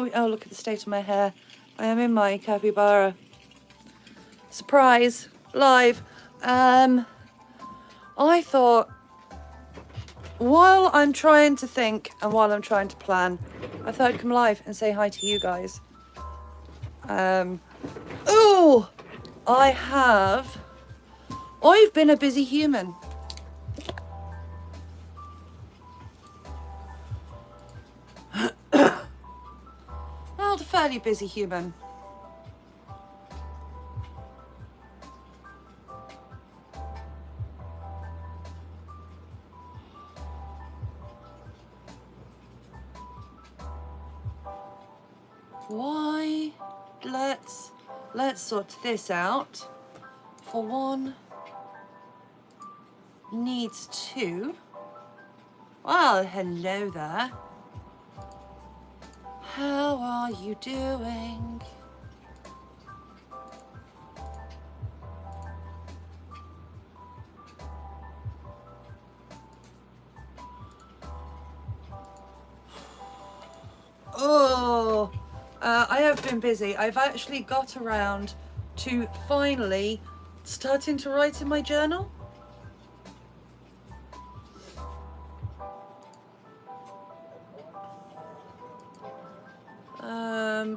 Oh, look at the state of my hair. I am in my capybara. Surprise, live. I thought, while I'm trying to think and while I'm trying to plan, I thought I'd come live and say hi to you guys. Oh, I've been a busy human. Well, a fairly busy human. Why? Let's sort this out. For one needs two. Well, hello there. How are you doing? Oh, I have been busy. I've actually got around to finally starting to write in my journal.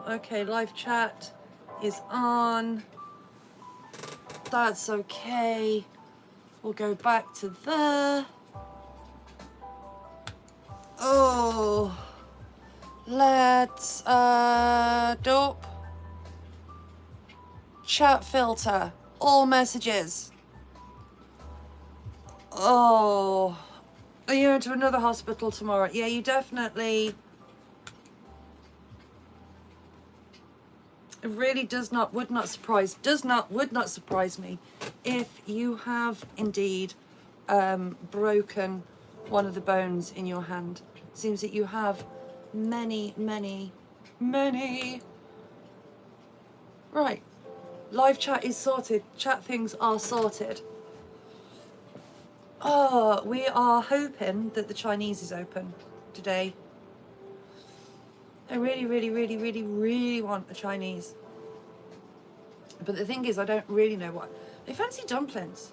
Okay, live chat is on. That's okay. We'll go back to there. Oh, let's dope. Chat filter, all messages. Oh, are you into another hospital tomorrow? Yeah, you definitely. It really would not surprise me if you have indeed broken one of the bones in your hand. Seems that you have many. Right, live chat is sorted. Chat things are sorted. Oh, we are hoping that the Chinese is open today. I really want the Chinese. But the thing is, I don't really know what. I fancy dumplings.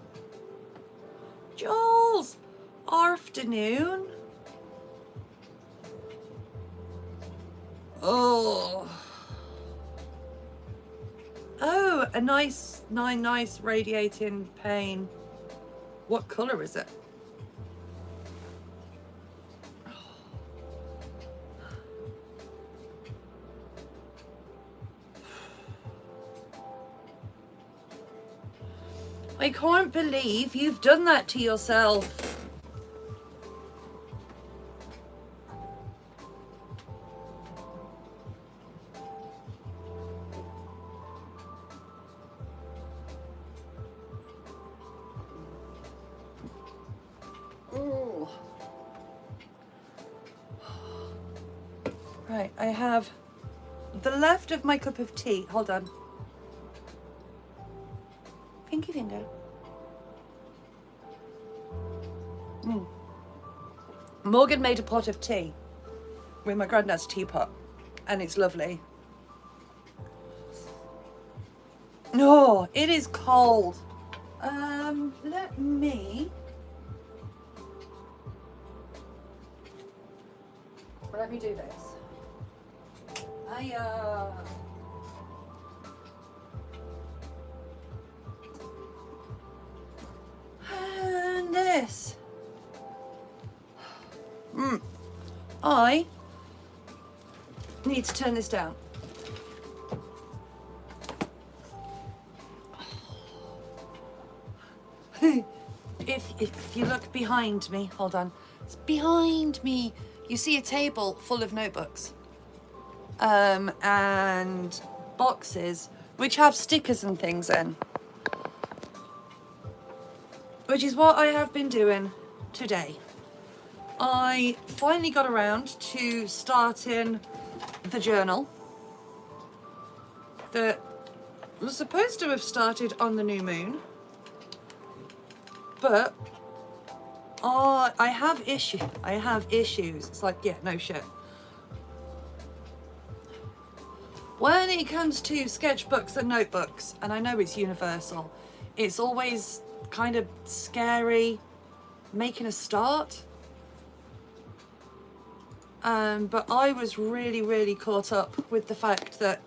Jules! Afternoon. Oh. Oh, a nice radiating pain. What colour is it? I can't believe you've done that to yourself. Ooh. Right, I have the left of my cup of tea. Hold on. Pinky finger. Morgan made a pot of tea with my granddad's teapot, and it's lovely. No, it is cold. Let me do this. And this. I need to turn this down. If you look behind me, hold on. It's behind me. You see a table full of notebooks. And boxes which have stickers and things in. Which is what I have been doing today. I finally got around to starting the journal that was supposed to have started on the new moon, but I have issues. It's like, yeah, no shit. When it comes to sketchbooks and notebooks, and I know it's universal, it's always kind of scary making a start. But I was really caught up with the fact that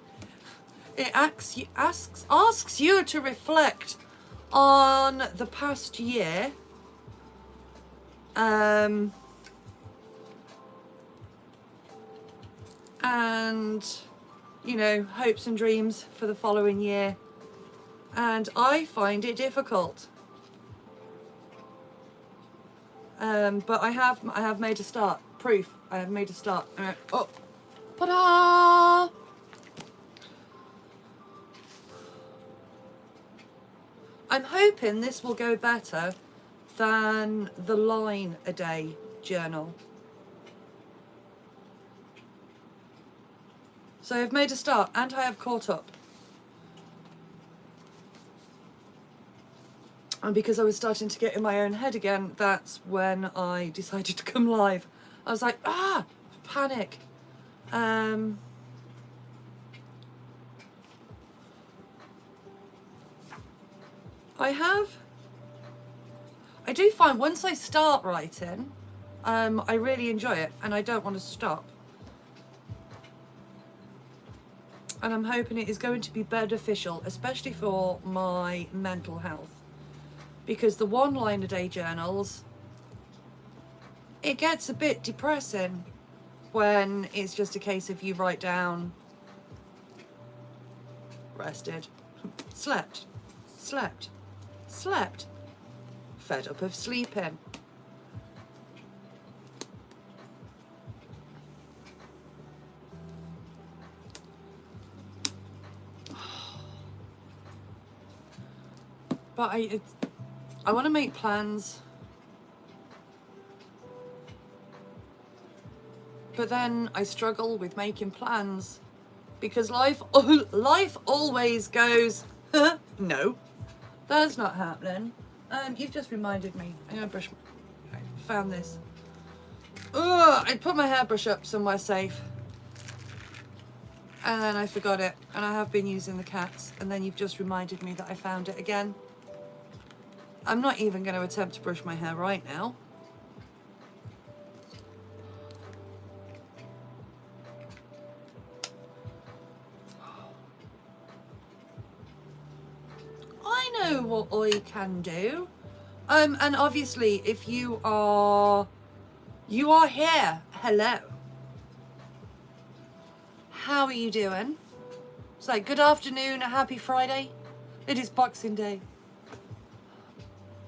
it asks you to reflect on the past year, and you know, hopes and dreams for the following year, and I find it difficult. But I have made a start. Proof. I have made a start. Oh, ta-da! I'm hoping this will go better than the line a day journal. So I've made a start and I have caught up. And because I was starting to get in my own head again, that's when I decided to come live. I was like, panic. I do find once I start writing, I really enjoy it and I don't want to stop. And I'm hoping it is going to be beneficial, especially for my mental health. Because the one-line-a-day journals, it gets a bit depressing when it's just a case of you write down, rested, slept, fed up of sleeping. But I want to make plans, but then I struggle with making plans because life always goes, no, that's not happening. You've just reminded me. I'm gonna brush. I found this. I put my hairbrush up somewhere safe, and then I forgot it, and I have been using the cats, and then you've just reminded me that I found it again. I'm not even going to attempt to brush my hair right now. I know what I can do. And obviously, if you are here. Hello. How are you doing? It's like, good afternoon, a happy Friday. It is Boxing Day.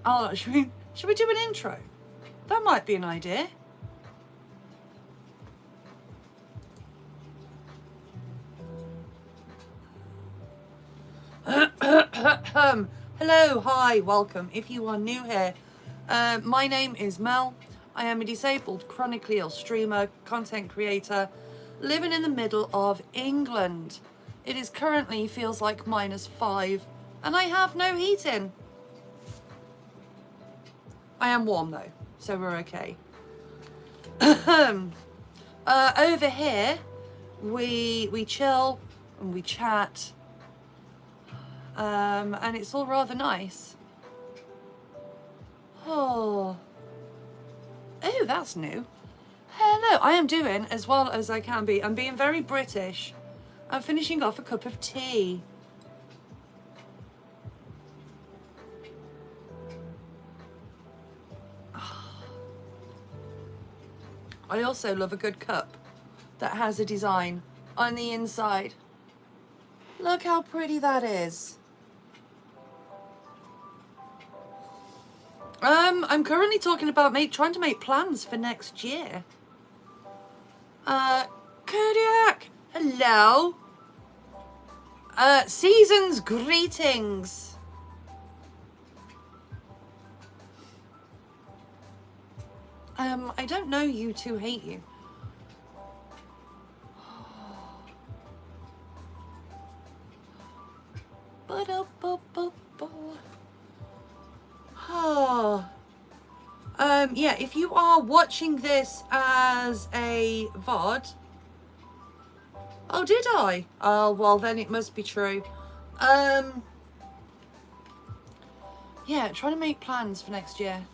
Oh, should we do an intro? That might be an idea. Hello, hi, welcome. If you are new here, my name is Mel. I am a disabled, chronically ill streamer, content creator, living in the middle of England. It is currently feels like -5, and I have no heating. I am warm though, so we're okay. Over here, we chill and we chat, and it's all rather nice. Oh, that's new. Hello, I am doing as well as I can be. I'm being very British. I'm finishing off a cup of tea. I also love a good cup that has a design on the inside. Look how pretty that is. I'm currently talking about trying to make plans for next year. Kodiak, hello. Season's greetings. I don't know you two hate you. Yeah, if you are watching this as a VOD, Oh, did I? Oh, well, then it must be true. Yeah, trying to make plans for next year.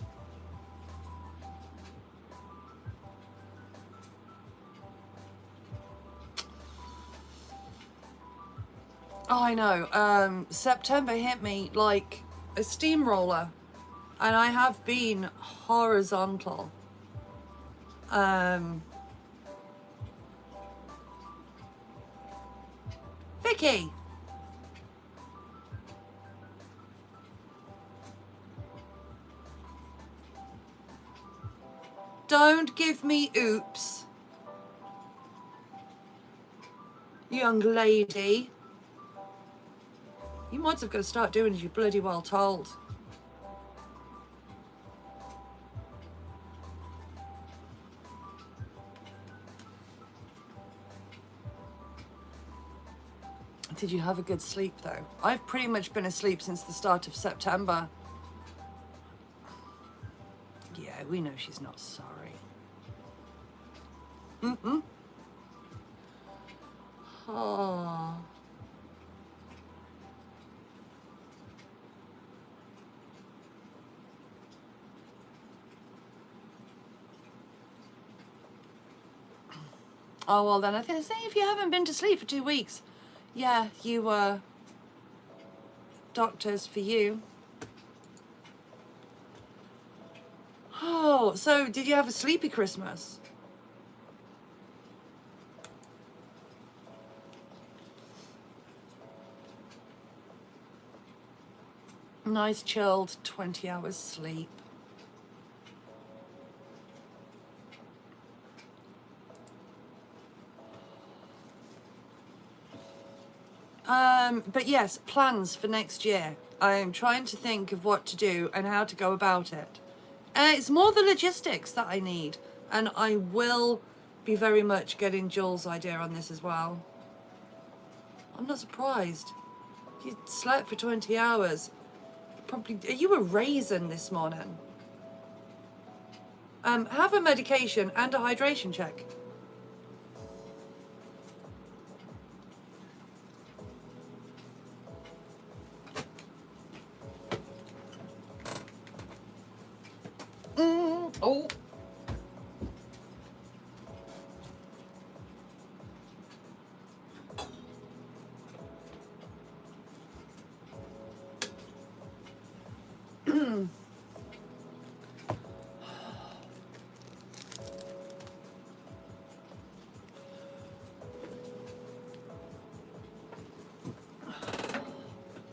Oh, I know. September hit me like a steamroller, and I have been horizontal. Vicky! Don't give me oops. Young lady. You might have got to start doing as you're bloody well told. Did you have a good sleep though? I've pretty much been asleep since the start of September. Yeah, we know she's not sorry. Mm-mm. Oh. Oh, well then I think if you haven't been to sleep for 2 weeks, yeah, you doctors for you. Oh, so did you have a sleepy Christmas? Nice chilled 20 hours sleep. But yes, plans for next year. I'm trying to think of what to do and how to go about it. It's more the logistics that I need, and I will be very much getting Jules' idea on this as well. I'm not surprised. You slept for 20 hours. Probably, are you a raisin this morning? Have a medication and a hydration check. Oh.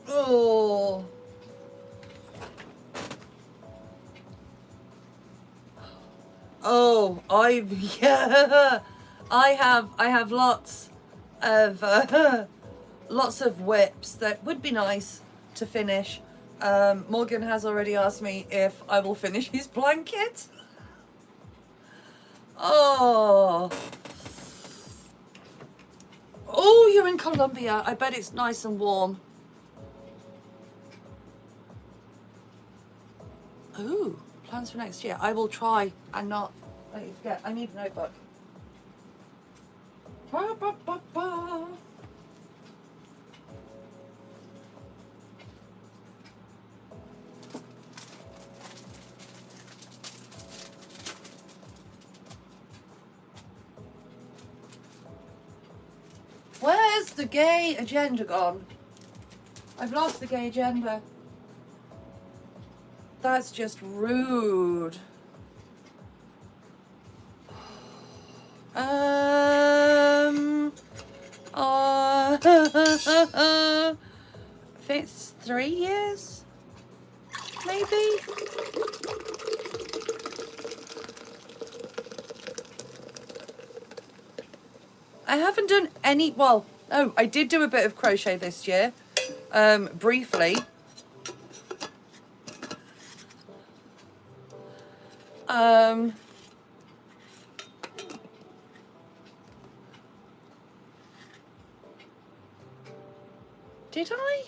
Oh. Oh, yeah. I have lots of lots of whips that would be nice to finish. Morgan has already asked me if I will finish his blanket. Oh. Oh, you're in Colombia. I bet it's nice and warm. Ooh, plans for next year. I will try and not let you forget. I need a notebook. Ba, ba, ba, ba. Where's the gay agenda gone? I've lost the gay agenda. That's just rude. I think it's 3 years, maybe. I haven't done any, well, oh, I did do a bit of crochet this year, briefly. Did I?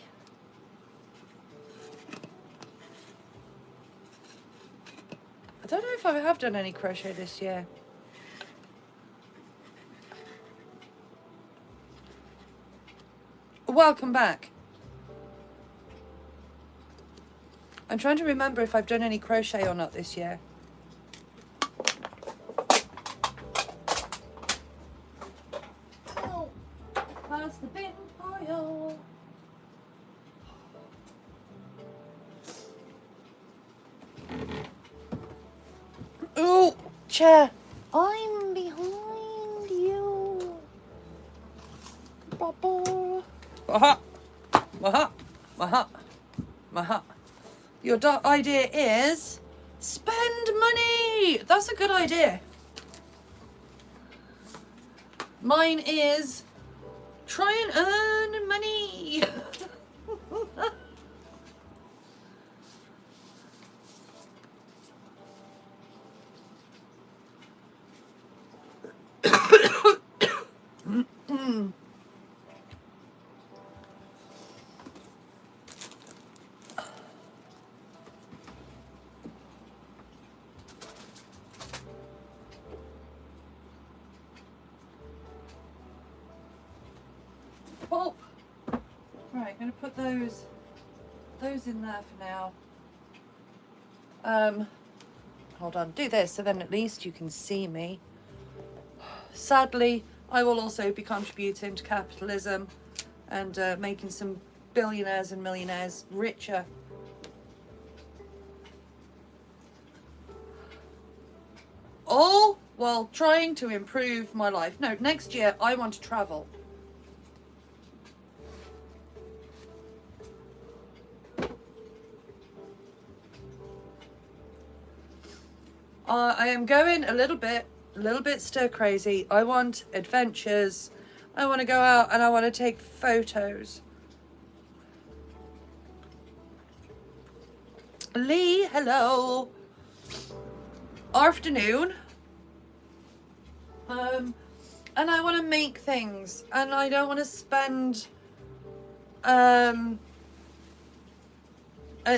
I don't know if I have done any crochet this year. Welcome back. I'm trying to remember if I've done any crochet or not this year. Oh, pass the bin pile. Oh, chair. I'm behind you. Bubble. Maha. Maha. Maha. Maha. Your idea is spend money. That's a good idea. Mine is try and earn money. Oh, right. I'm going to put those in there for now. Hold on. Do this so then at least you can see me. Sadly, I will also be contributing to capitalism and making some billionaires and millionaires richer. All while trying to improve my life. No, next year I want to travel. I am going a little bit stir crazy. I want adventures. I want to go out and I want to take photos. Lee, hello. Afternoon. And I want to make things, and I don't want to spend at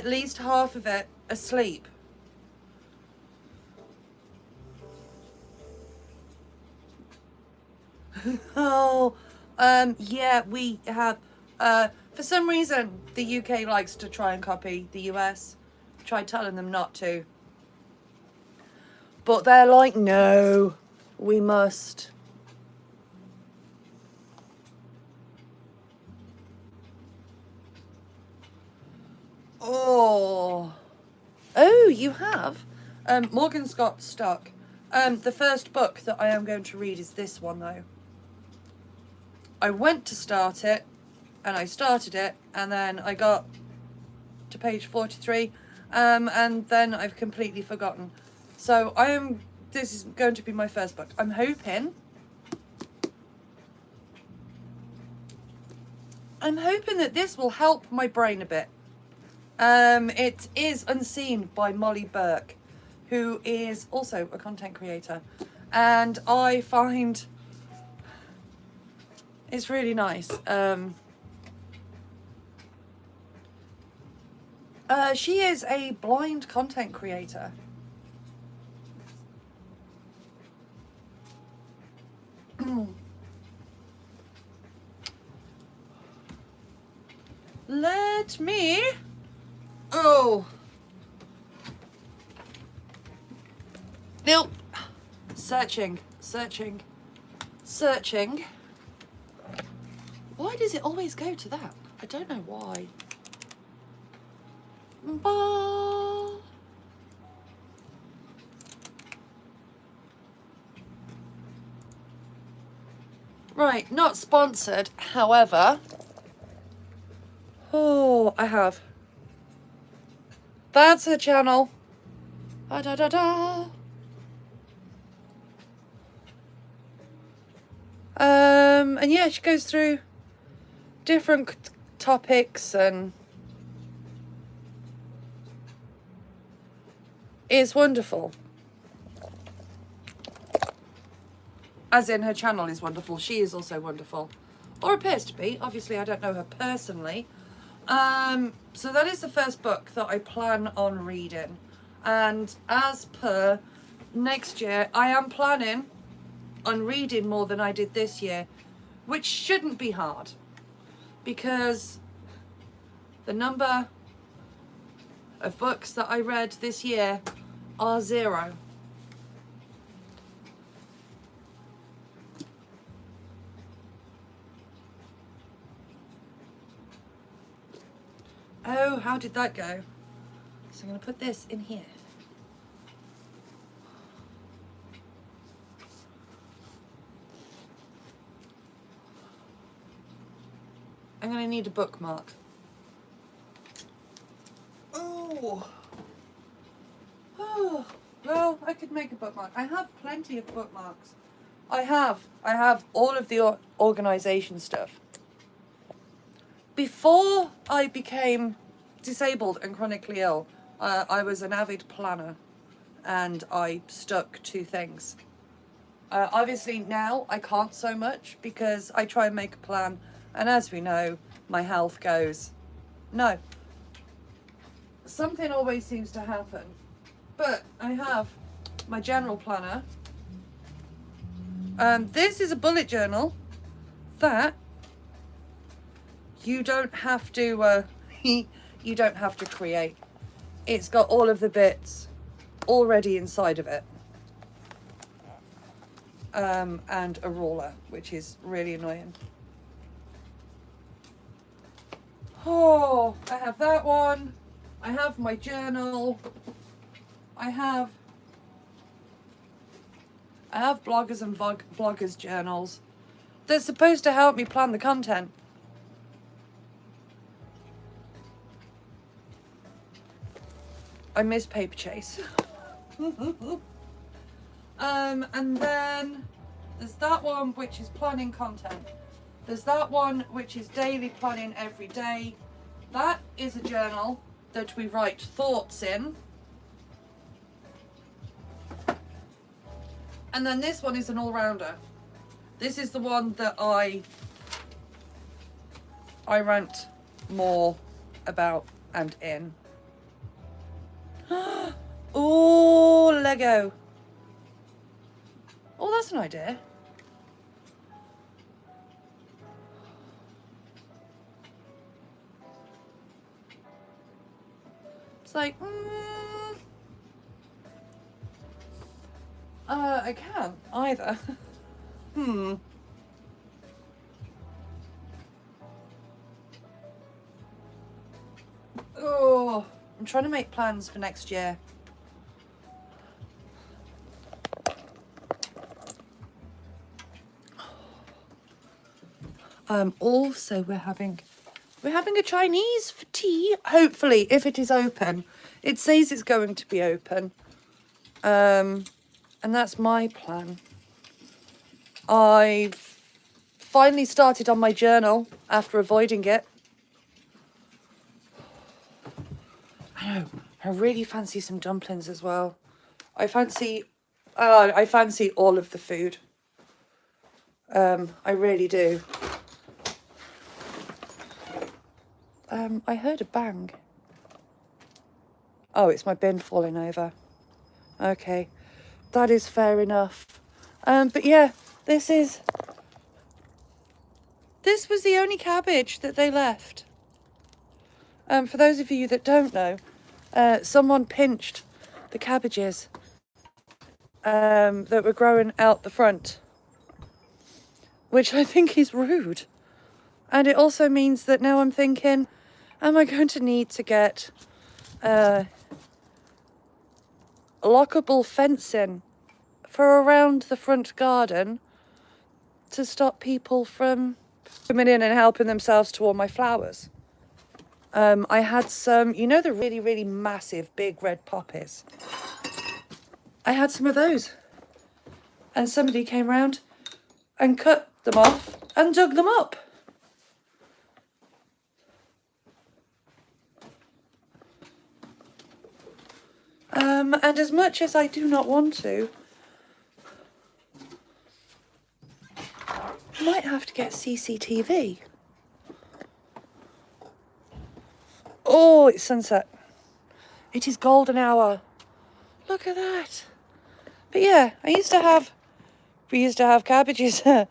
least half of it asleep. Oh, yeah, we have, for some reason, the UK likes to try and copy the US. Try telling them not to. But they're like, no, we must. Oh, you have? Morgan Scott Stock. The first book that I am going to read is this one, though. I went to start it, and I started it, and then I got to page 43, and then I've completely forgotten. So this is going to be my first book. I'm hoping that this will help my brain a bit. It is Unseen by Molly Burke, who is also a content creator, and I find it's really nice. She is a blind content creator. Let me... Oh. Nope. Searching. Why does it always go to that? I don't know why. Right, not sponsored, however. Oh, I have. That's her channel. Da da da. And yeah, she goes through different topics and it's wonderful. As in, her channel is wonderful. She is also wonderful. Or appears to be. Obviously, I don't know her personally. So that is the first book that I plan on reading. And as per next year, I am planning on reading more than I did this year, which shouldn't be hard. because the number of books that I read this year are 0. Oh, how did that go? So I'm going to put this in here. I'm going to need a bookmark. Oh. Oh. Well, I could make a bookmark. I have plenty of bookmarks. I have all of the organisation stuff. Before I became disabled and chronically ill, I was an avid planner, and I stuck to things. Obviously now I can't so much because I try and make a plan, and as we know, my health goes, no. Something always seems to happen. But I have my general planner. This is a bullet journal that you don't have to you don't have to create. It's got all of the bits already inside of it. And a ruler, which is really annoying. Oh, I have that one. I have my journal. I have bloggers and vloggers journals. They're supposed to help me plan the content. I miss Paper Chase. And then there's that one which is planning content. There's that one which is daily planning every day. That is a journal that we write thoughts in. And then this one is an all-rounder. This is the one that I rant more about and in. Oh, Lego. Oh, that's an idea. It's like, I can't either. Oh, I'm trying to make plans for next year. Also we're having a Chinese for tea, hopefully, if it is open. It says it's going to be open. And that's my plan. I've finally started on my journal after avoiding it. I know, I really fancy some dumplings as well. I fancy all of the food. I really do. I heard a bang. Oh, it's my bin falling over. Okay, that is fair enough. But yeah, this was the only cabbage that they left. For those of you that don't know, someone pinched the cabbages that were growing out the front, which I think is rude. And it also means that now I'm thinking, am I going to need to get lockable fencing for around the front garden to stop people from coming in and helping themselves to all my flowers? I had some, you know, the really, really massive big red poppies. I had some of those. And somebody came round and cut them off and dug them up. And as much as I do not want to, I might have to get CCTV. Oh, it's sunset. It is golden hour. Look at that. But yeah, we used to have cabbages. There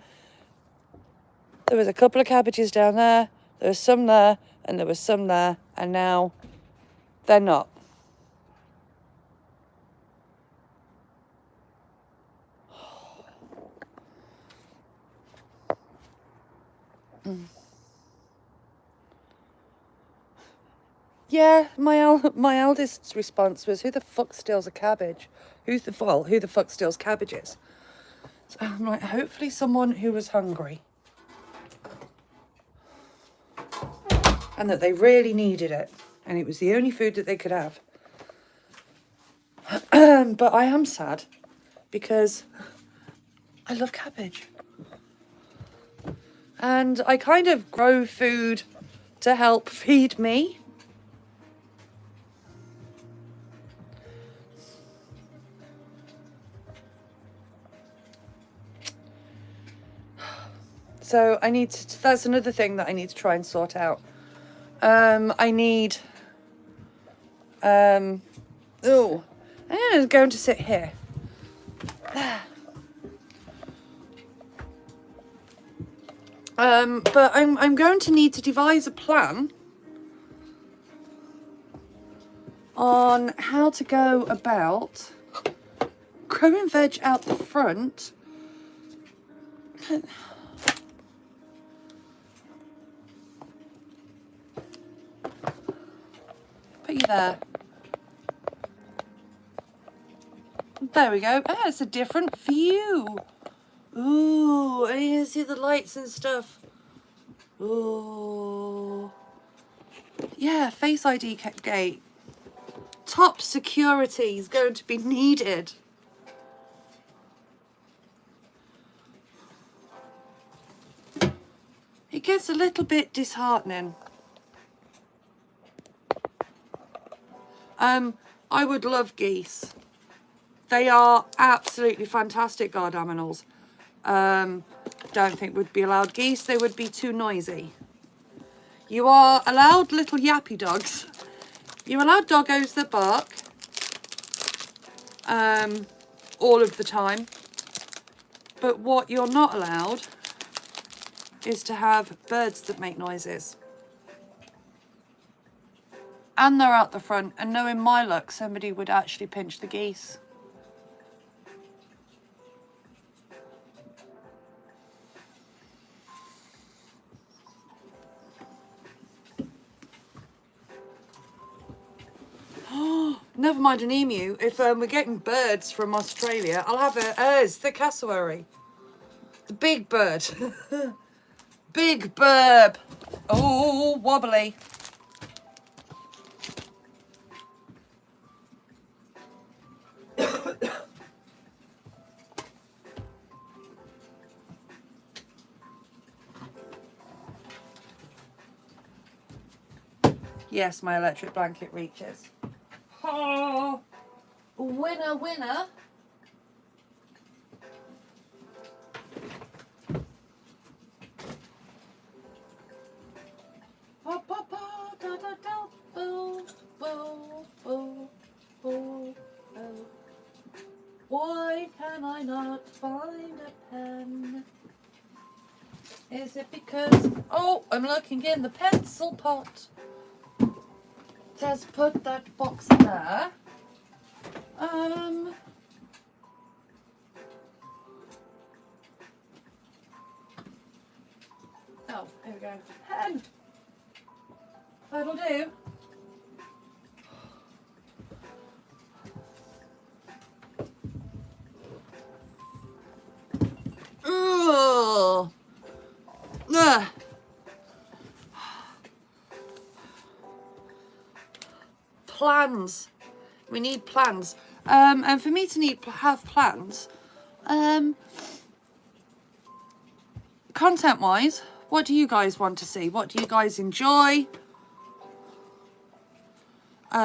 was a couple of cabbages down there. There was some there, and there was some there, and now they're not. Yeah, my eldest's response was, "Who the fuck steals a cabbage? Who the fuck steals cabbages?" So I'm like, hopefully someone who was hungry, and that they really needed it, and it was the only food that they could have. But I am sad because I love cabbage, and I kind of grow food to help feed me. So I need to, that's another thing that I need to try and sort out. I need, I'm going to sit here. But I'm going to need to devise a plan on how to go about growing veg out the front. Put you there. There we go. Ah, it's a different view. Ooh, and you can see the lights and stuff. Ooh. Yeah, Face ID gate. Top security is going to be needed. It gets a little bit disheartening. I would love geese. They are absolutely fantastic guard animals. Don't think would be allowed geese. They would be too noisy. You are allowed little yappy dogs. You're allowed doggos that bark. All of the time. But what you're not allowed is to have birds that make noises. And they're out the front, and knowing my luck, somebody would actually pinch the geese. Never mind an emu. If we're getting birds from Australia, I'll have it's the cassowary. The big bird. Big burb. Oh, wobbly. Yes, my electric blanket reaches. Oh, winner, winner. Why can I not find a pen? Is it because... Oh, I'm looking in the pencil pot. Just put that box there. Oh, here we go. Pen. That'll do. Ugh. Ugh. Plans. We need plans. And for me to have plans, content-wise, what do you guys want to see? What do you guys enjoy?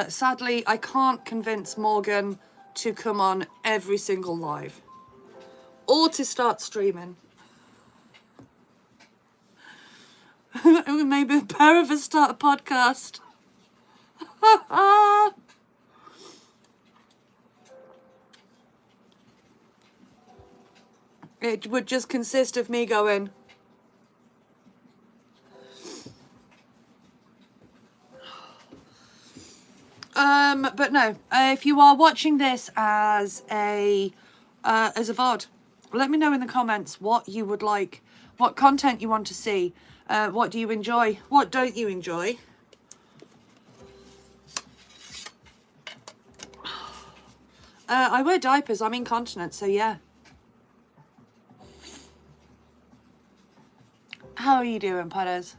Sadly, I can't convince Morgan to come on every single live. Or to start streaming. Maybe a pair of us start a podcast. It would just consist of me going, But no, if you are watching this as a VOD, let me know in the comments what you would like, what content you want to see, what do you enjoy, what don't you enjoy. I wear diapers, I'm incontinent, so yeah. How are you doing, Perez?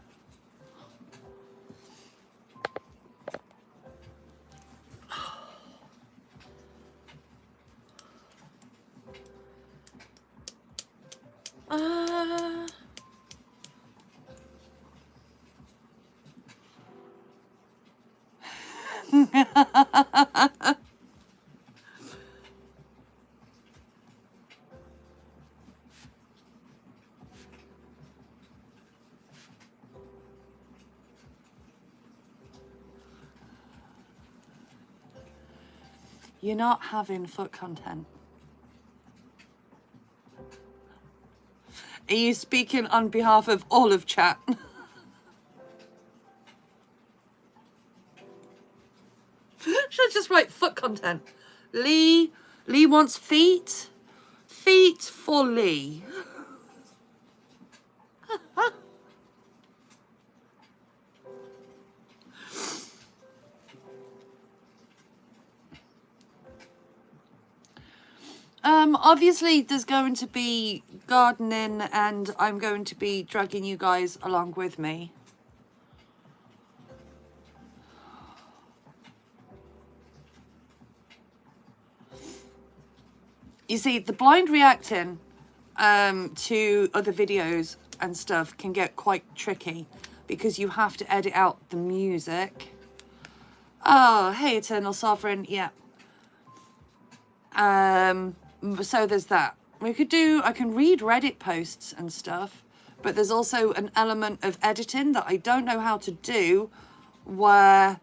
You're not having foot content. Are you speaking on behalf of all of chat? Should I just write foot content? Lee wants feet. Feet for Lee. Obviously there's going to be gardening and I'm going to be dragging you guys along with me. You see, the blind reacting to other videos and stuff can get quite tricky because you have to edit out the music. Oh, hey, Eternal Sovereign, yeah. So there's that. I can read Reddit posts and stuff, but there's also an element of editing that I don't know how to do, where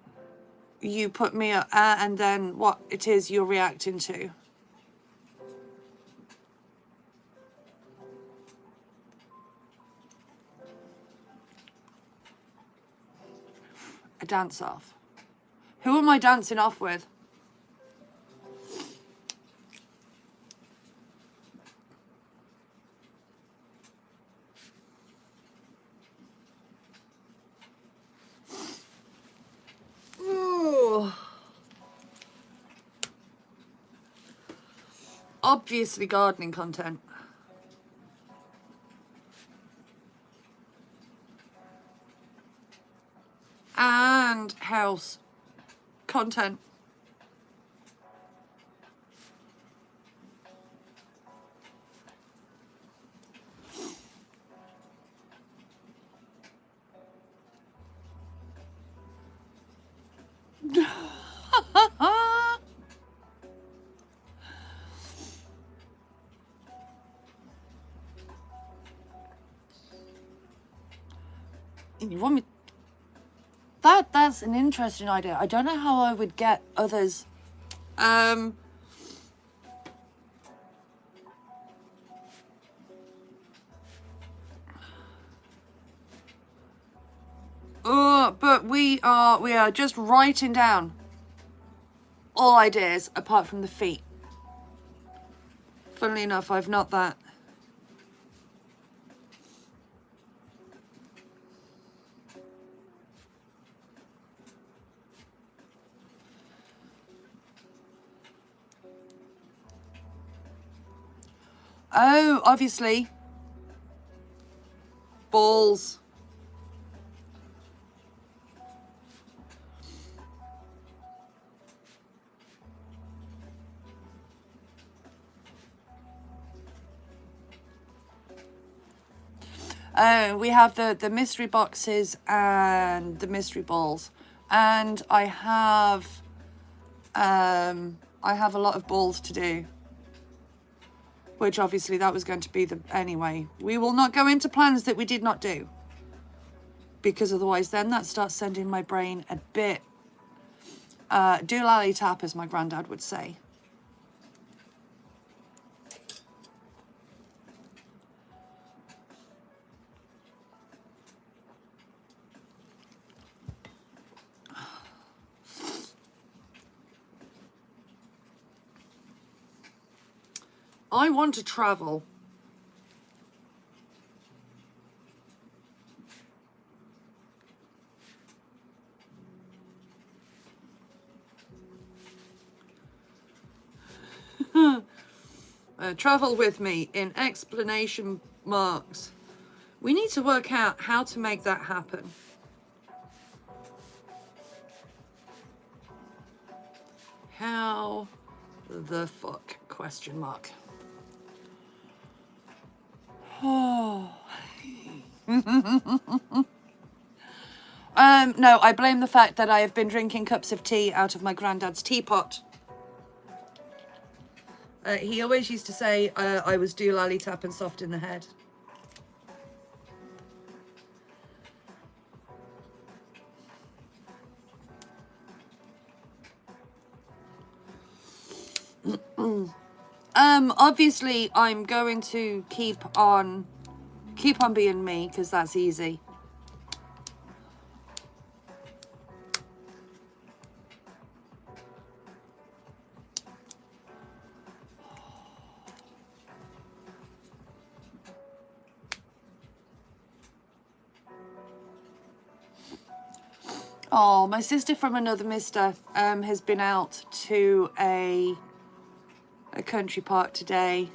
you put me and then what it is you're reacting to. A dance off. Who am I dancing off with? Ooh. Obviously gardening content. And house content. You want me? That's an interesting idea. I don't know how I would get others. But we are just writing down all ideas apart from the feet. Funnily enough, I've not that. Oh, obviously. Balls. We have the mystery boxes and the mystery balls. And I have a lot of balls to do. Which obviously that was going to be anyway. We will not go into plans that we did not do. Because otherwise then that starts sending my brain a bit doolally tap, as my granddad would say. I want to travel. Travel with me in explanation marks. We need to work out how to make that happen. How the fuck? Question mark. Oh. No, I blame the fact that I have been drinking cups of tea out of my granddad's teapot. He always used to say I was doolally tap and soft in the head. Obviously I'm going to keep on being me, because that's easy. Oh, my sister from another mister has been out to a country park today.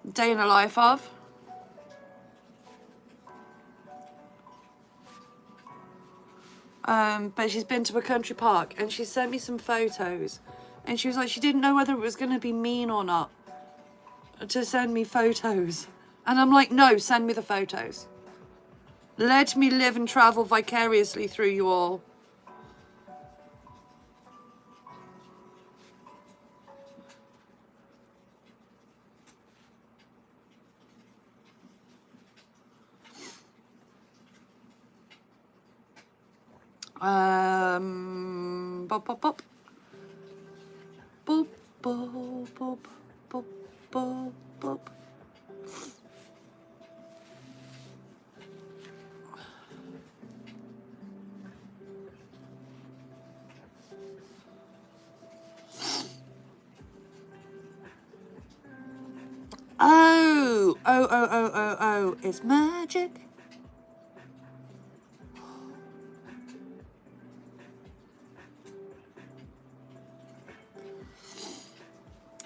Day in the life of. But she's been to a country park and she sent me some photos. And she was like, she didn't know whether it was going to be mean or not to send me photos. And I'm like, no, send me the photos. Let me live and travel vicariously through you all. Bop, bop, bop. Boop, boop, boop, boop, boop, boop. Oh, it's magic.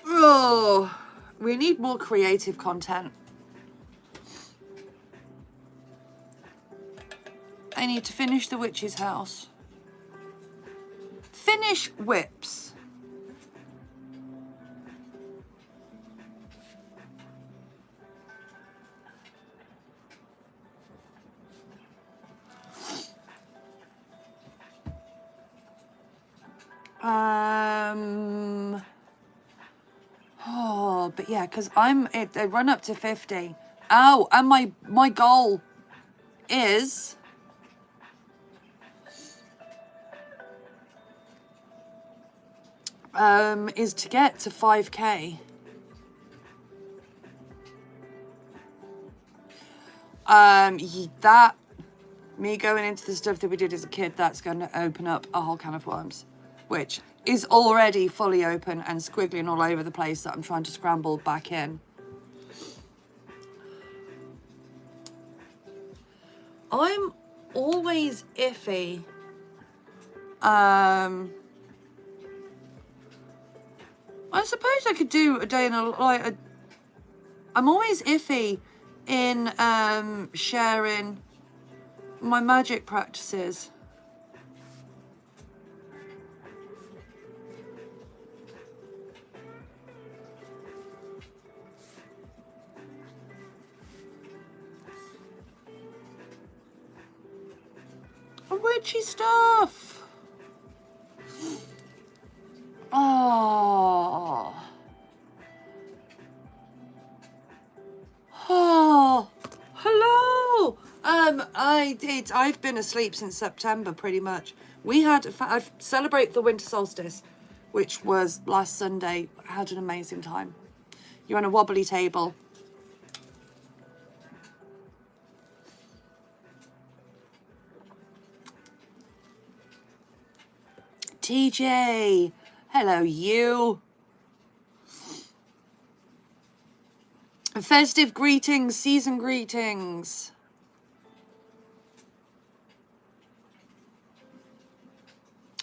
Oh, we need more creative content. I need to finish the witch's house. Finish whips. Oh, but yeah, because they run up to 50. Oh, and my goal is to get to 5K. That, me going into the stuff that we did as a kid, that's going to open up a whole can of worms, which is already fully open and squiggling all over the place that I'm trying to scramble back in. I'm always iffy. I suppose I could do a day in a I'm always iffy in sharing my magic practices. Witchy stuff. Oh. Oh. Hello. I've been asleep since September, pretty much. I celebrate the winter solstice, which was last Sunday. I had an amazing time. You're on a wobbly table. TJ, hello you. Festive greetings, season greetings.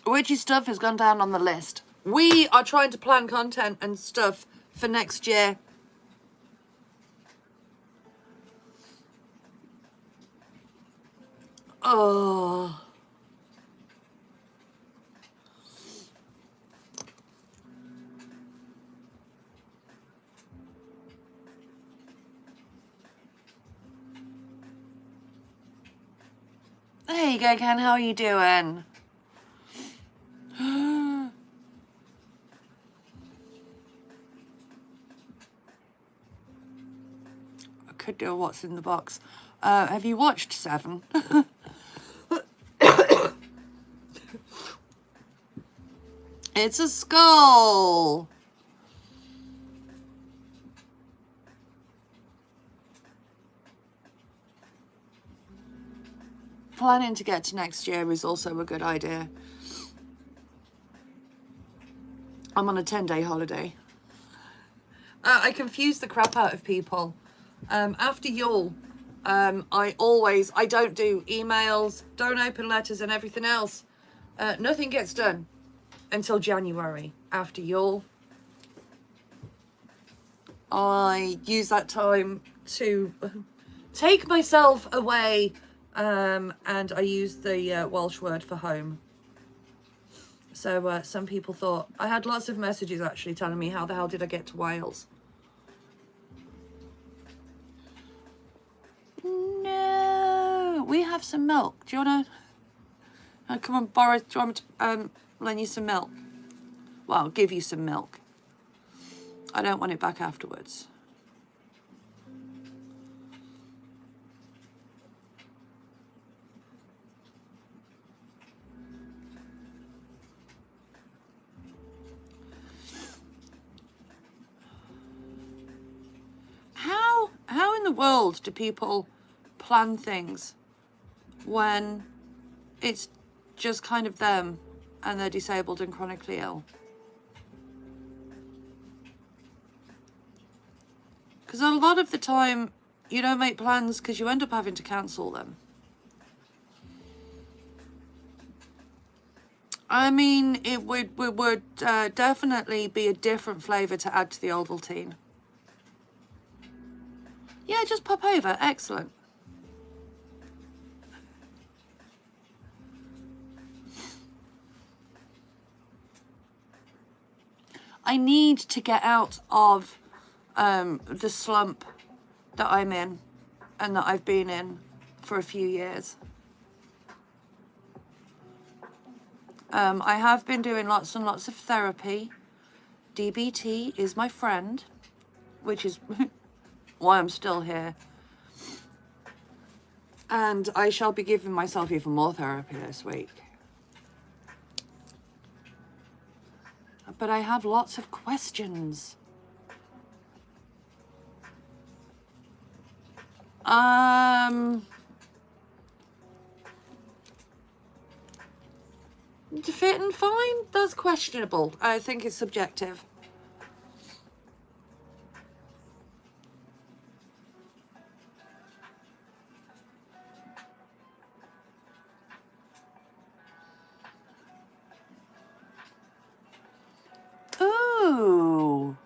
Witchy stuff has gone down on the list. We are trying to plan content and stuff for next year. Oh. There you go, Ken. How are you doing? I could do a what's in the box. Have you watched Seven? It's a skull. Planning to get to next year is also a good idea. I'm on a 10-day holiday. I confuse the crap out of people. After Yule, I don't do emails, don't open letters and everything else. Nothing gets done until January. After Yule, I use that time to take myself away, and I use the Welsh word for home. So some people thought, I had lots of messages actually telling me how the hell did I get to Wales. No, we have some milk. Do you want to come on, Boris? Do you want me to lend you some milk? Well, I'll give you some milk. I don't want it back afterwards. How in the world do people plan things when it's just kind of them and they're disabled and chronically ill? Because a lot of the time you don't make plans because you end up having to cancel them. I mean, it would definitely be a different flavour to add to the Ovaltine. Yeah, just pop over. Excellent. I need to get out of the slump that I'm in and that I've been in for a few years. I have been doing lots and lots of therapy. DBT is my friend, which is why I'm still here. And I shall be giving myself even more therapy this week. But I have lots of questions. Fit and fine? That's questionable. I think it's subjective. Ooh.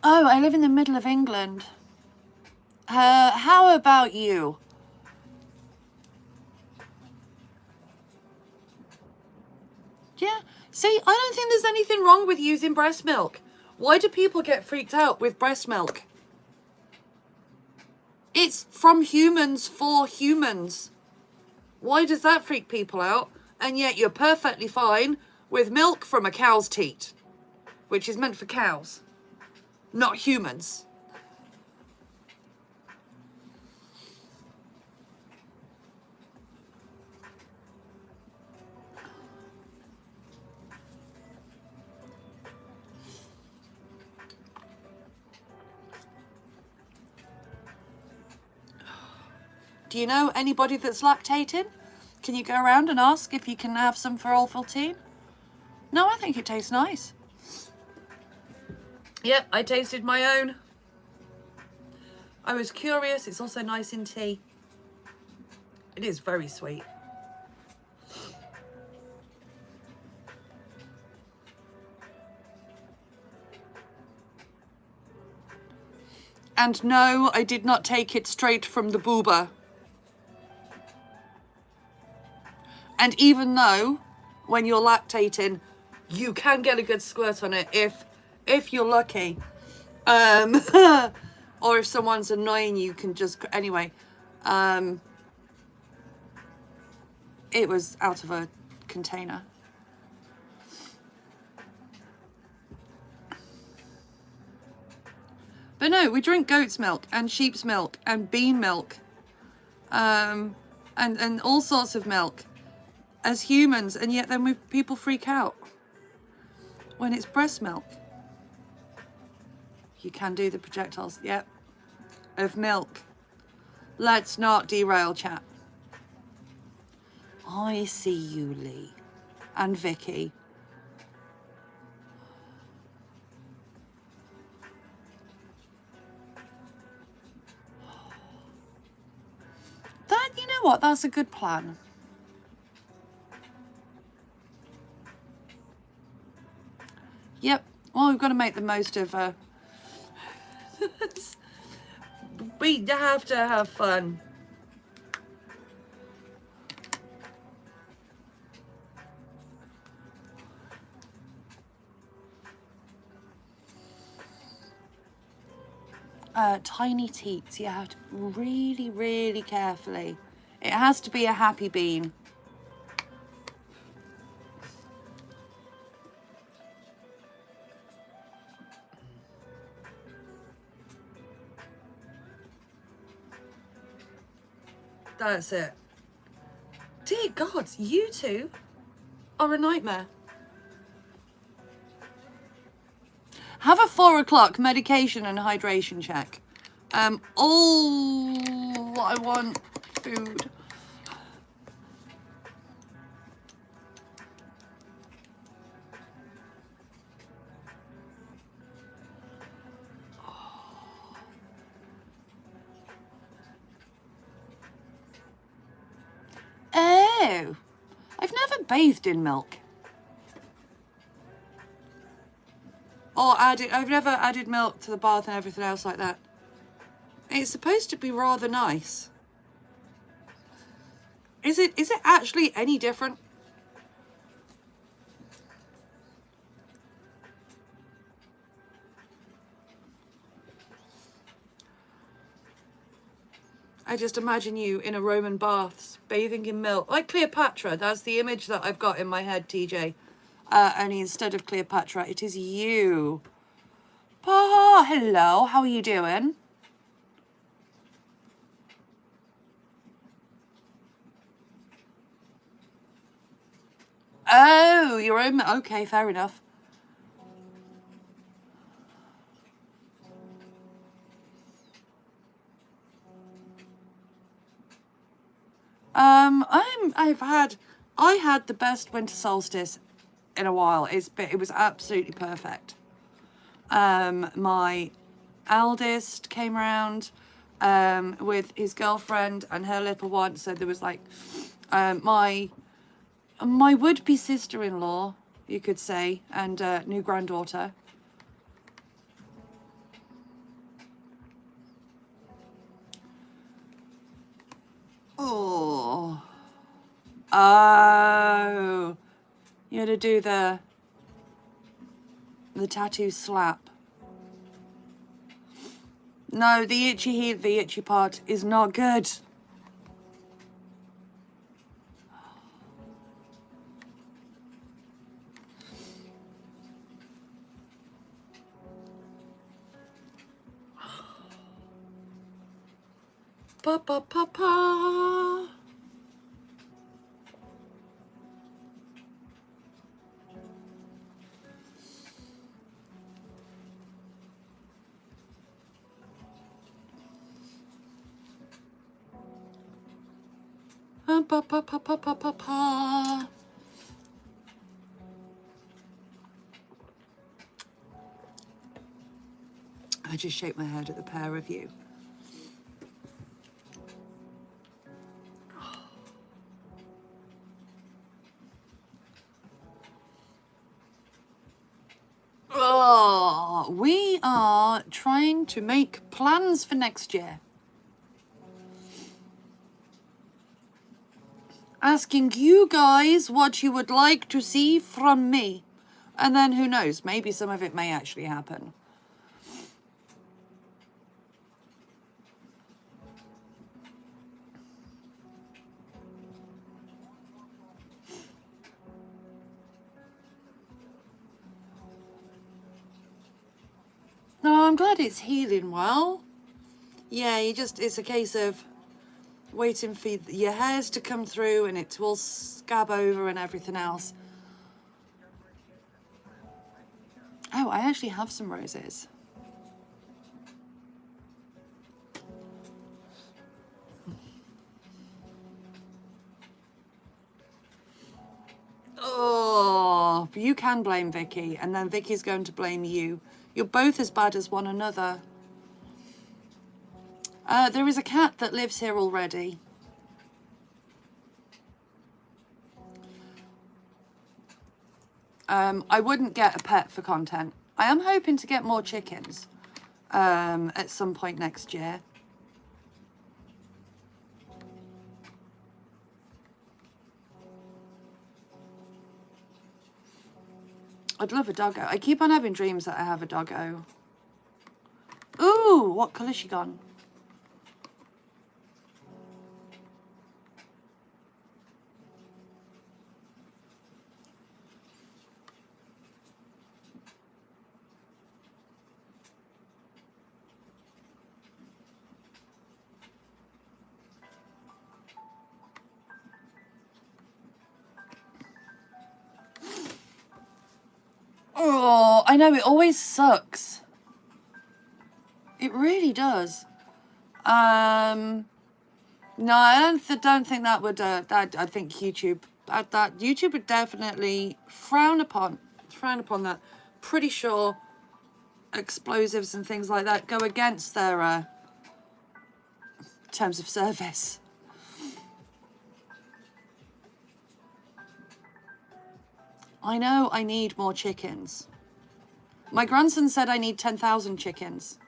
Oh, I live in the middle of England. How about you? Yeah. See, I don't think there's anything wrong with using breast milk. Why do people get freaked out with breast milk? It's from humans for humans. Why does that freak people out? And yet you're perfectly fine with milk from a cow's teat, which is meant for cows, not humans. Do you know anybody that's lactating? Can you go around and ask if you can have some for Ovaltine? No, I think it tastes nice. Yep, I tasted my own. I was curious. It's also nice in tea. It is very sweet. And no, I did not take it straight from the booba. And even though when you're lactating, you can get a good squirt on it if you're lucky. Or if someone's annoying you can just, anyway. It was out of a container. But no, we drink goat's milk and sheep's milk and bean milk. And all sorts of milk as humans, and yet then people freak out when it's breast milk. You can do the projectiles, yep, of milk. Let's not derail, chat. I see you, Lee, and Vicky. That, you know what, that's a good plan. Yep, well, we've got to make the most of we have to have fun. Tiny teats, you have to really, really carefully. It has to be a happy bean. That's it. Dear God, you two are a nightmare. Have a 4 o'clock medication and hydration check. All I want food. Oh, I've never bathed in milk. Or I've never added milk to the bath and everything else like that. It's supposed to be rather nice. Is it actually any different? I just imagine you in a Roman baths, bathing in milk. Like Cleopatra, that's the image that I've got in my head, TJ. Only instead of Cleopatra, it is you. Pa, hello, how are you doing? Oh, your own, okay, fair enough. I had the best winter solstice in a while. It was absolutely perfect. My eldest came around with his girlfriend and her little one, so there was like my would-be sister-in-law, you could say, and new granddaughter. Oh, you had to do the tattoo slap. No, the itchy part is not good. Pa pa pa pa. Pa, pa, pa, pa, pa, pa, pa. I just shake my head at the pair of you. Oh, we are trying to make plans for next year. Asking you guys what you would like to see from me. And then who knows, maybe some of it may actually happen. No, I'm glad it's healing well. Yeah, it's a case of waiting for your hairs to come through and it to all scab over and everything else. Oh, I actually have some roses. Oh, you can blame Vicky, and then Vicky's going to blame you. You're both as bad as one another. There is a cat that lives here already. I wouldn't get a pet for content. I am hoping to get more chickens at some point next year. I'd love a doggo. I keep on having dreams that I have a doggo. Ooh, what colour's she gone? Oh, I know, it always sucks. It really does. No, I don't think that would, I think YouTube, that YouTube would definitely frown upon that. Pretty sure explosives and things like that go against their terms of service. I know I need more chickens. My grandson said I need 10,000 chickens.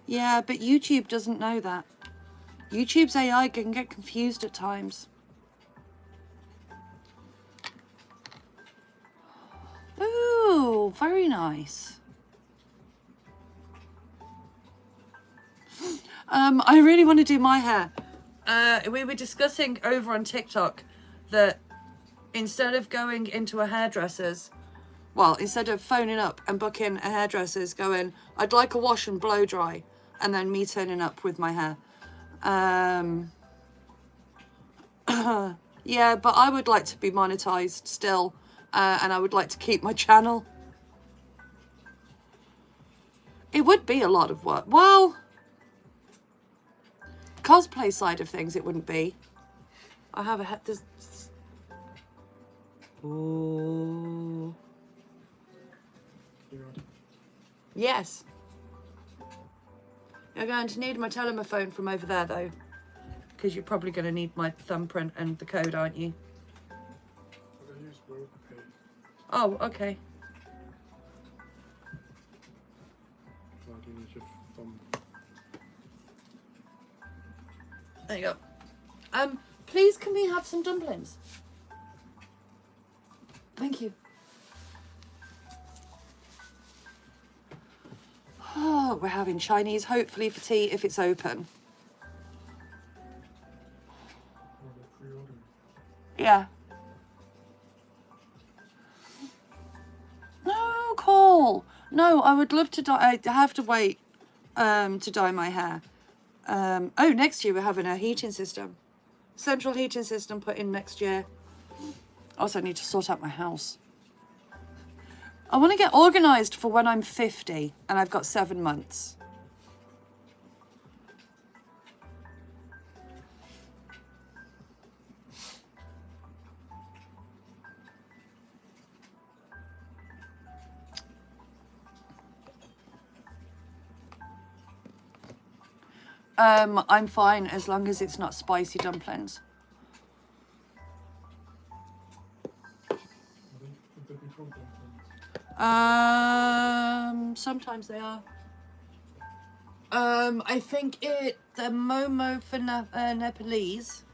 Yeah, but YouTube doesn't know that. YouTube's AI can get confused at times. Ooh, very nice. I really want to do my hair. We were discussing over on TikTok that instead of going into a hairdresser's, well, instead of phoning up and booking a hairdresser's, going, I'd like a wash and blow dry, and then me turning up with my hair. Yeah, but I would like to be monetized still, and I would like to keep my channel. It would be a lot of work. Well, cosplay side of things, it wouldn't be. I have a head. Ooh. Yes. You're going to need my telephone from over there, though, because you're probably going to need my thumbprint and the code, aren't you? Oh, okay. There you go. Please, can we have some dumplings? Thank you. Oh, we're having Chinese, hopefully for tea if it's open. Yeah. No, Cole. No, I would love to dye. I have to wait to dye my hair. Oh, next year we're having a heating system. Central heating system put in next year. Also, I need to sort out my house. I want to get organised for when I'm 50 and I've got 7 months. I'm fine as long as it's not spicy dumplings. Would they be called dumplings? Sometimes they are. I think the Momo for Nepalese.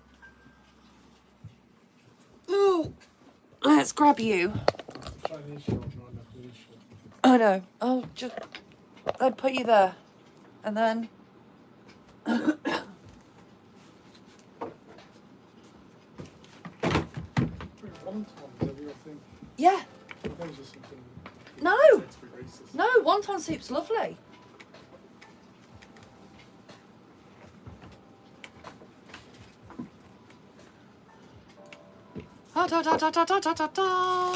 Ooh, let's grab you. The Chinese shop, not Nepalese shop. I know. Oh, just I'd put you there, and then. Wontons, is that your thing? Yeah. I thought it was just something. No. It's a bit racist. No, wonton soup's lovely. Da da da da da da da da.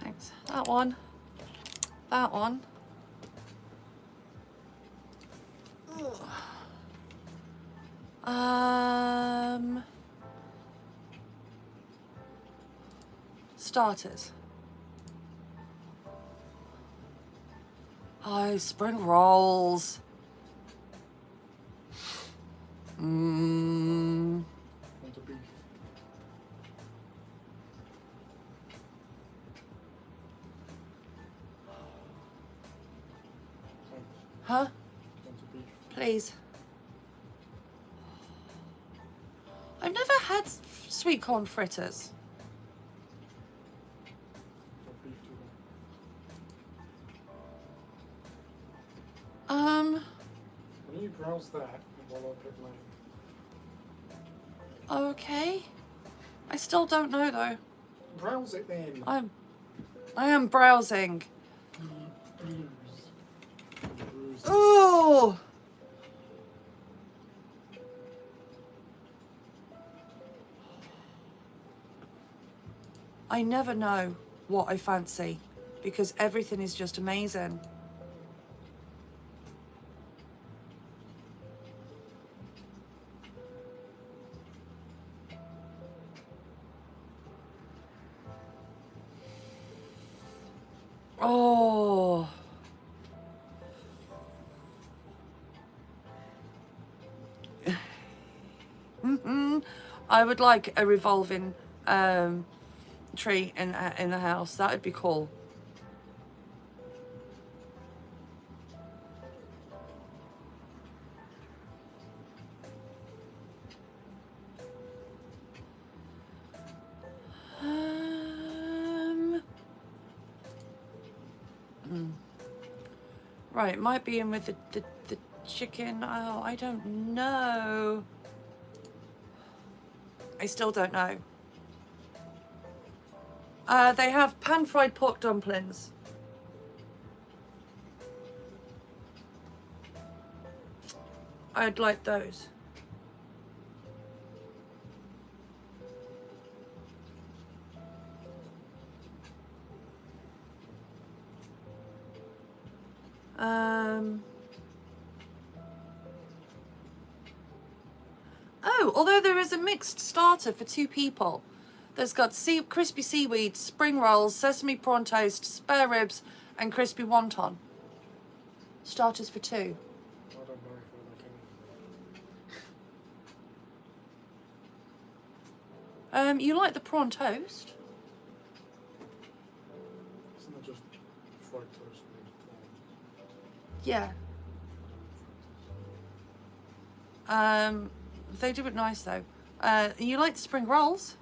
Thanks. That one. That one. Starters. Oh, spring rolls. Want a beef? Huh? Want a beef? Please. I've never had sweet corn fritters. Or beef too Um, long? Why don't you browse that while I put mine? okay. I still don't know though. Browse it then. I am browsing. Bruise. Oh! I never know what I fancy because everything is just amazing. Oh. I would like a revolving tree in the house. That would be cool. Right, might be in with the chicken. Oh, I don't know. I still don't know. They have pan-fried pork dumplings. I'd like those. Oh, although there is a mixed starter for 2 people. There's got crispy seaweed, spring rolls, sesame prawn toast, spare ribs, and crispy wonton. Starters for 2. I don't know if I like any. You like the prawn toast? Isn't that just fried toast made with prawns? Yeah. They do it nice though. You like the spring rolls?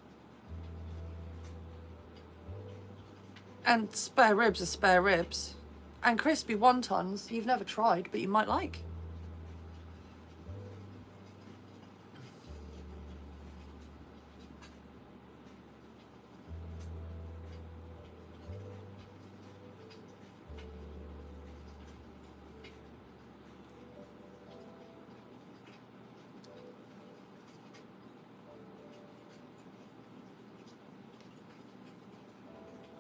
And spare ribs are spare ribs. And crispy wontons you've never tried, but you might like.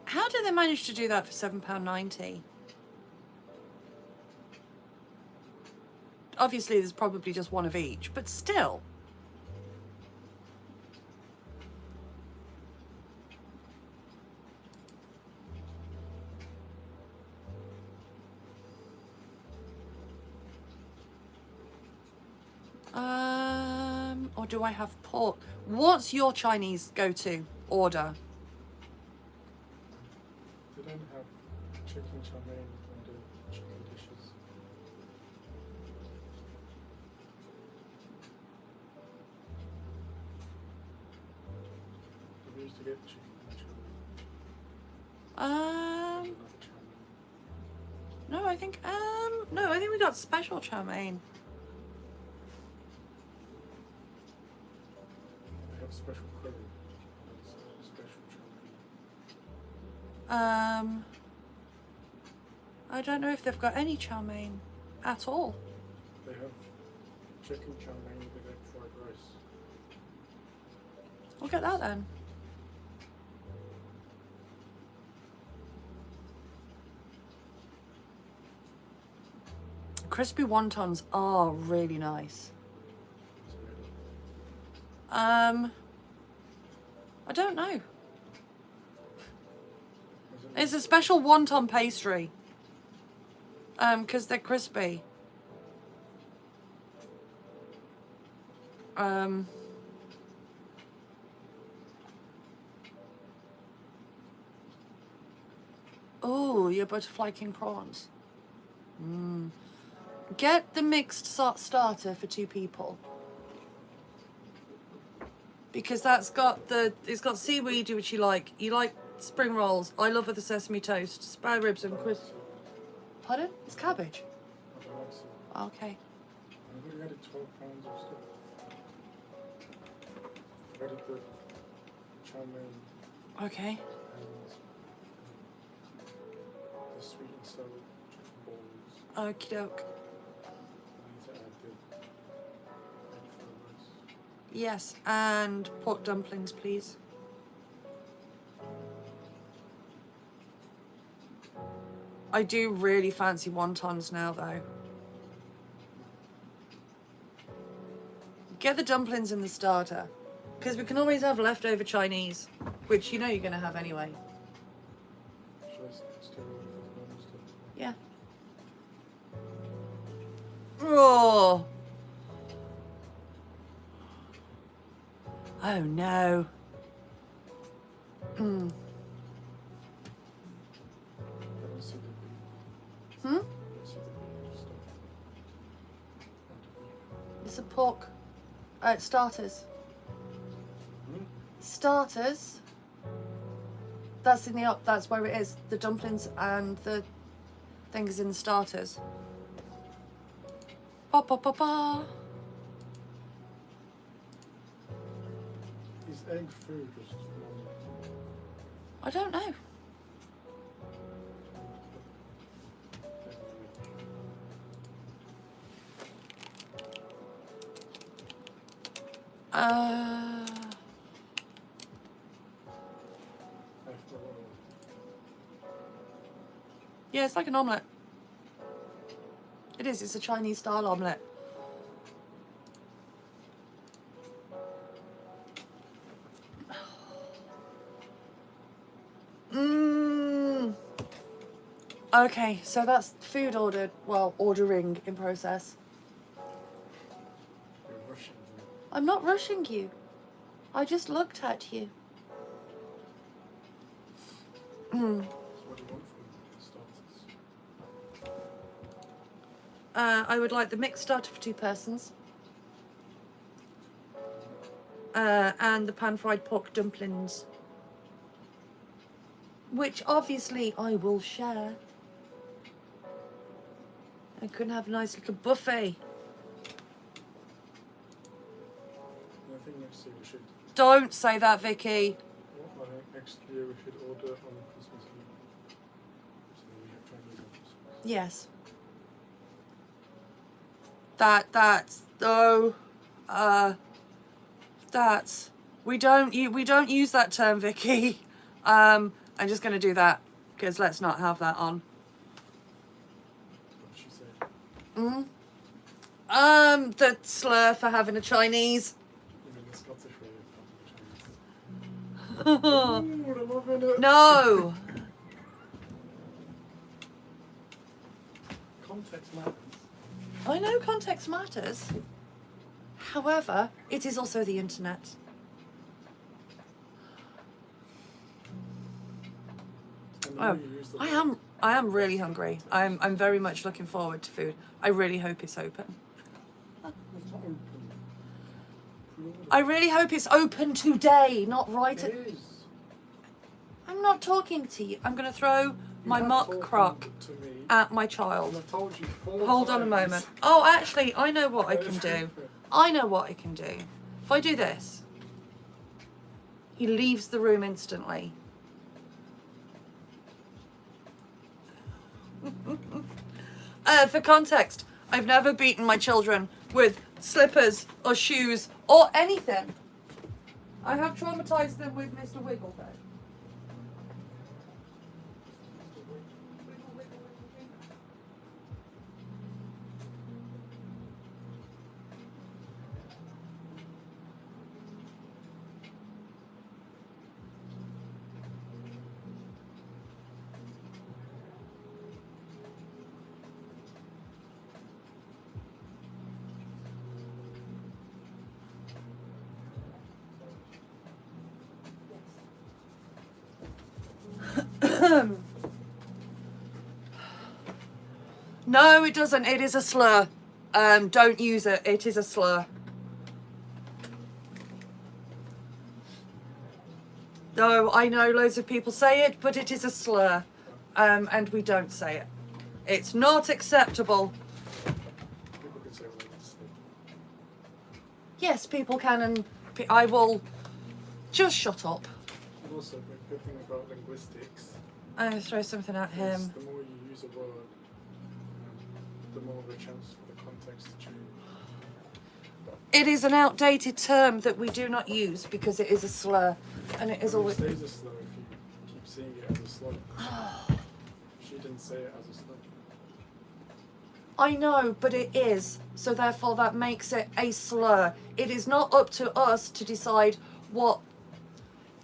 How did they manage to do that for £7.90? Obviously, there's probably just one of each, but still. do I have pork? What's your Chinese go-to order? They don't have chicken chow mein on the chicken dishes. We used to get chicken chow mein. Another chow mein. No, I think we got special chow mein. They have special curry. That's special chow mein. I don't know if they've got any chow mein at all. They have chicken chow mein with egg fried rice. We'll get that then. Crispy wontons are really nice. I don't know. It's a special wonton pastry. Because they're crispy. Oh, your butterfly king prawns. Get the mixed starter for 2 people. Because it's got seaweed, which you like. You like spring rolls. I love the sesame toast, spare ribs and crisp. Pardon? It's cabbage. I don't like so. Okay. I've already added 12 pounds of stuff. Ready for chow mein Okay. and the sweet and sour chicken balls. Okie doke. I need to add the egg fried rice. Yes, and pork dumplings, please. I do really fancy wontons now, though. Get the dumplings in the starter, because we can always have leftover Chinese, which you know you're going to have anyway. Should I still order for the normal stuff? Yeah. Oh. Oh no. I don't see the beef. I don't see the beef stuff. It's a pork. Starters. Hmm? Starters. That's in the up. That's where it is. The dumplings and the thing is in the starters. Ba ba ba ba. Is egg food just normal? I don't know. Yeah, it's like an omelette. It is. It's a Chinese style omelette. Okay, so that's food ordered. Well, ordering in process. You're rushing me. I'm not rushing you. I just looked at you. So what do you want from the starters? I would like the mixed starter for 2 persons. And the pan-fried pork dumplings. Which obviously I will share. I couldn't have a nice little buffet. I think next year we should. Don't say that, Vicky. Well, I think next year we should order on Christmas Eve. So we have Chinese on Christmas. Yes. That's we don't use that term, Vicky. I'm just gonna do that because let's not have that on. What did she say? The slur for having a Chinese. You mean the Scottish way of having Chinese? Ooh, I'm loving it. No. Context matters. I know context matters. However, it is also the internet. Oh, I am really hungry. I'm very much looking forward to food. I really hope it's open. It's not open. I really hope it's open today, not right at... It is. I'm not talking to you. I'm going to throw my mock crock at my child. I've told you 4 Hold on a times. moment. Oh, actually, I know what I can do. I know what I can do. If I do this, he leaves the room instantly. For context, I've never beaten my children with slippers or shoes or anything. I have traumatized them with Mr. Wiggle though. No, it doesn't. It is a slur. Don't use it. It is a slur. No, I know loads of people say it, but it is a slur. And we don't say it. It's not acceptable. People can say what they say. Yes, people can, and I will just shut up. And also, the good thing about linguistics I'm going to throw something at is him. the more you use a word, the more of a chance for the context to change. It is an outdated term that we do not use because it is a slur, and it is And always... it stays a slur if you keep seeing it as a slur. She didn't say it as a slur. I know, but it is. So therefore that makes it a slur. It is not up to us to decide what...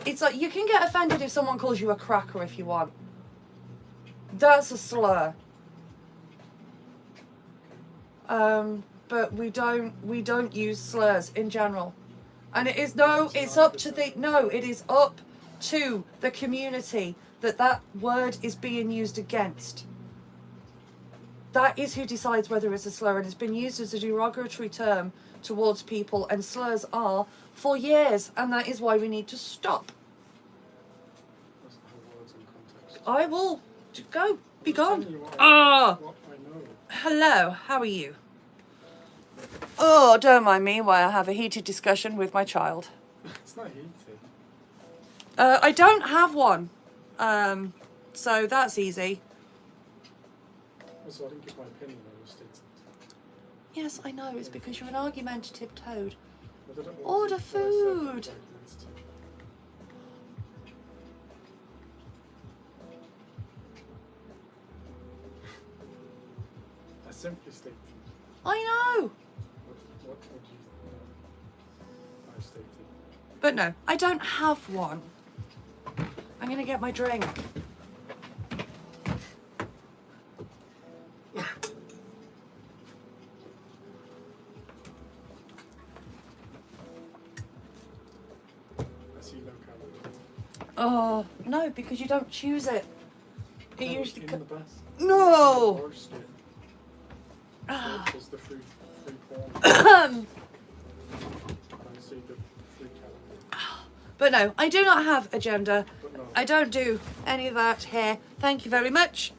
It's like, you can get offended if someone calls you a cracker if you want. That's a slur. But we don't use slurs in general. And it is, no, it's up to the... No, it is up to the community that word is being used against. That is who decides whether it's a slur, and it's been used as a derogatory term towards people, and slurs are for years, and that is why we need to stop. That's the whole words in context. I will go. Be I'm telling gone. you what Ah! what I know. Hello, how are you? Oh, don't mind me while I have a heated discussion with my child. It's not heated. I don't have one, so that's easy. Also, I didn't give my opinion, I just did. Yes, I know, it's because you're an argumentative toad. But I don't want Order to- what I said food. was argumentative. I simply stated. I know, What would you I stated? but no, I don't have one. I'm gonna get my drink. I see no calories. Oh, no, because you don't choose it. It No, usually... in the best. No! Forced it. There's the free porn. But I see the free calories. no, I do not have a gender. But no. I don't do any of that here. Thank you very much.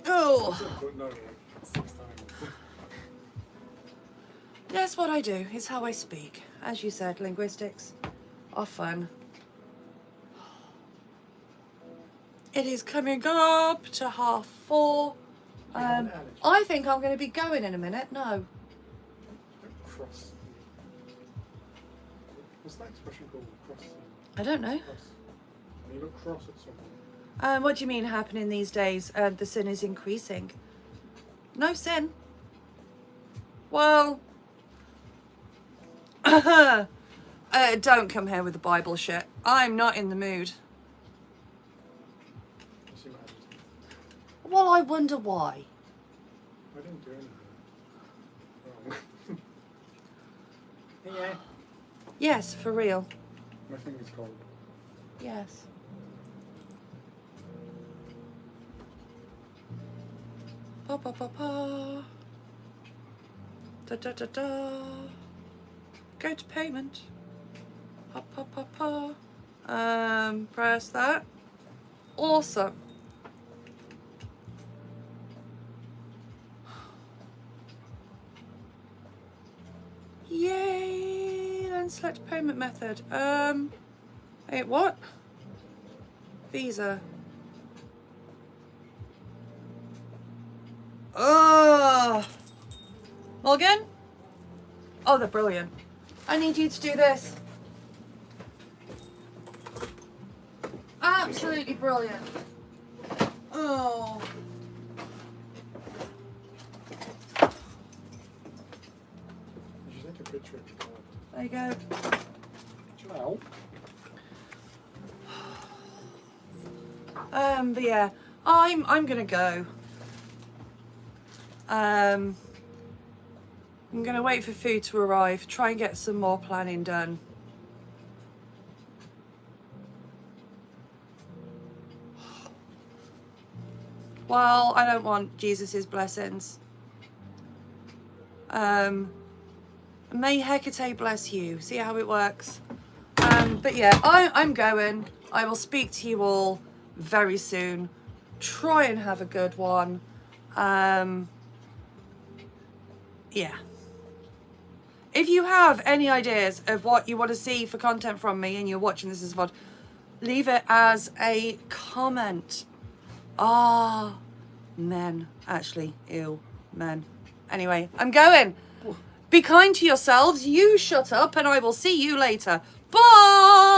Oh, But no, like 6 times. that's what I do. It's how I speak. As you said, linguistics are fun. It is coming up to 4:30. You have an allergy. I think I'm going to be going in a minute. No. Don't cross. What's that expression called? Cross. I don't know. Cross. When you look cross at someone. What do you mean happening these days? The sin is increasing. No sin. Well, don't come here with the Bible shit. I'm not in the mood. You see what I did? Well, I wonder why. I didn't do anything wrong. Yeah. Yes, for real. My finger's cold. Yes. Pa pa pa pa. Da da da da. Go to payment. Pa pa pa pa. Press that. Awesome. Yay! Then select payment method. Wait, what? Visa. Oh, Morgan? Oh, they're brilliant. I need you to do this. Absolutely brilliant. Oh. You should take a picture of the card. There you go. Ciao. But yeah, I'm gonna go. I'm gonna wait for food to arrive, try and get some more planning done. Well, I don't want Jesus's blessings. May Hecate bless you. See how it works. But yeah, I'm going. I will speak to you all very soon. Try and have a good one. Yeah. If you have any ideas of what you want to see for content from me and you're watching this as a VOD, leave it as a comment. Ah, men. Actually, ew, men. Anyway, I'm going. Be kind to yourselves. You shut up and I will see you later. Bye!